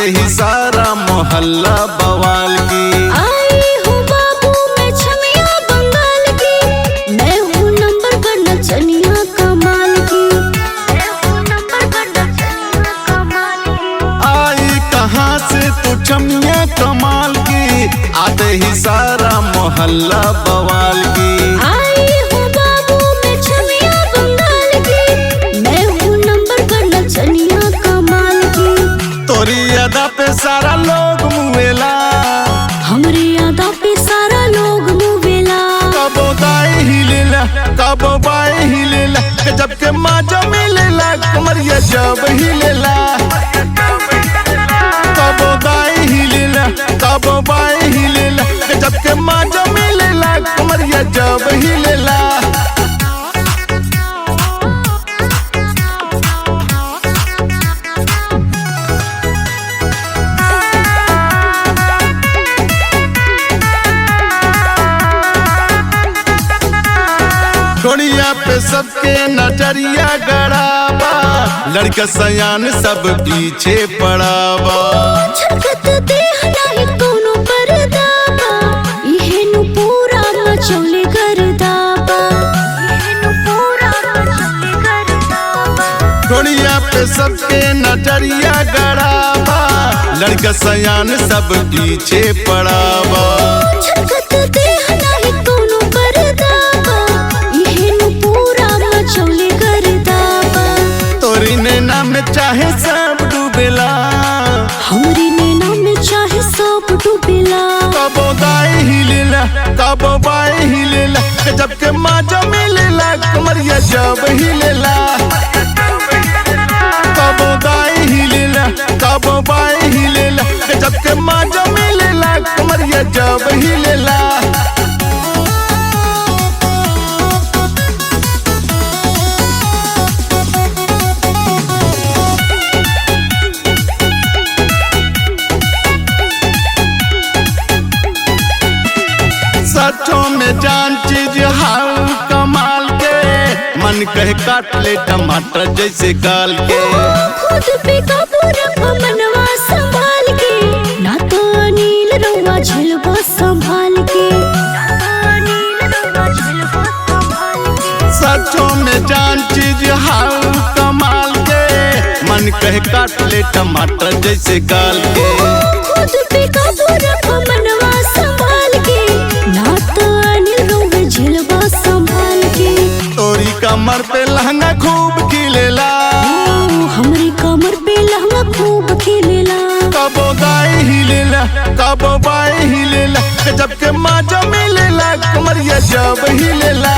ही सारा मोहल्ला बवाल की। आई हूँ बाबू मैं छमिया बंगाल की, मैं हूँ नंबर वन नचनिया कमाल की, मैं हूँ नंबर वन नचनिया कमाल की। आई कहाँ से तू छमिया कमाल की, आते ही सारा मोहल्ला बवाल की। आई हूँ बाबू मैं छमिया बंगाल की, मैं हूँ नंबर वन नचनिया कमाल की। तोरी अदा पे सारा लोग मुवेला, हमरी यादा पे सारा लोग मुवेला। कबो दाएं हिलेला कबो बाएं हिलेला, जब के माजा मिलेला कमरिया जब हिलेला। कबो दाएं हिलेला कबो बाएं हिलेला, जब के माजा मिलेला कमरिया जब हिलेला। घोड़िया पे सबके नजरिया गड़ावा, लड़का सयान सब पीछे पड़ावा। छकत देह नाही कोनो परदाबा, इहेनु पूरा मचौले करदाबा, इहेनु पूरा मचौले करदाबा। घोड़िया पे सबके नजरिया गड़ावा, लड़का सयान सब पीछे पड़ावा। छकत देह नाही कोनो परदाबा, इहेनु पूरा मचौले करदाबा। तोरी नैना में चाहे सब डूबेला, हमरी नैना में चाहे सब डूबेला। कबो दाएं हिलेला कबो बाएं हिलेला, जब के माजा मिलेला कमरिया जब हिलेला। कबो दाएं हिलेला कबो बाएं हिलेला, जब के माजा मिलेला कमरिया जब हिलेला। सचों में जान चीज हाउ कमाल के, मन कहे काट ले टमाटर जैसे गाल के। खुद पे काबू रखो मनवा संभाल के, ना तो अनिल रउआ झेलबो संभाल के, ना तो अनिल रउआ झेलबो संभाल के। सचों में जान चीज हाउ कमाल के, मन कहे काट ले टमाटर जैसे गाल के। खुद पे काबू रखो मनवा संभाल के, ना तो अनिल रउआ झेलबो संभाल के। तोरी कमर पे लहंगा खूब खिलेला, हमरी कमर पे लहंगा खूब खिलेला। कबो दाएं हिलेला कबो बाएं हिलेला, जब के माजा मिलेला कमरिया जब हिलेला।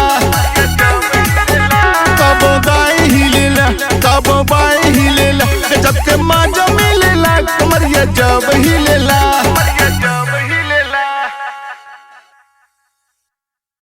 कबो दाएं हिलेला कबो बाएं हिलेला, जब के माजा मिलेला कमरिया जब हिलेला।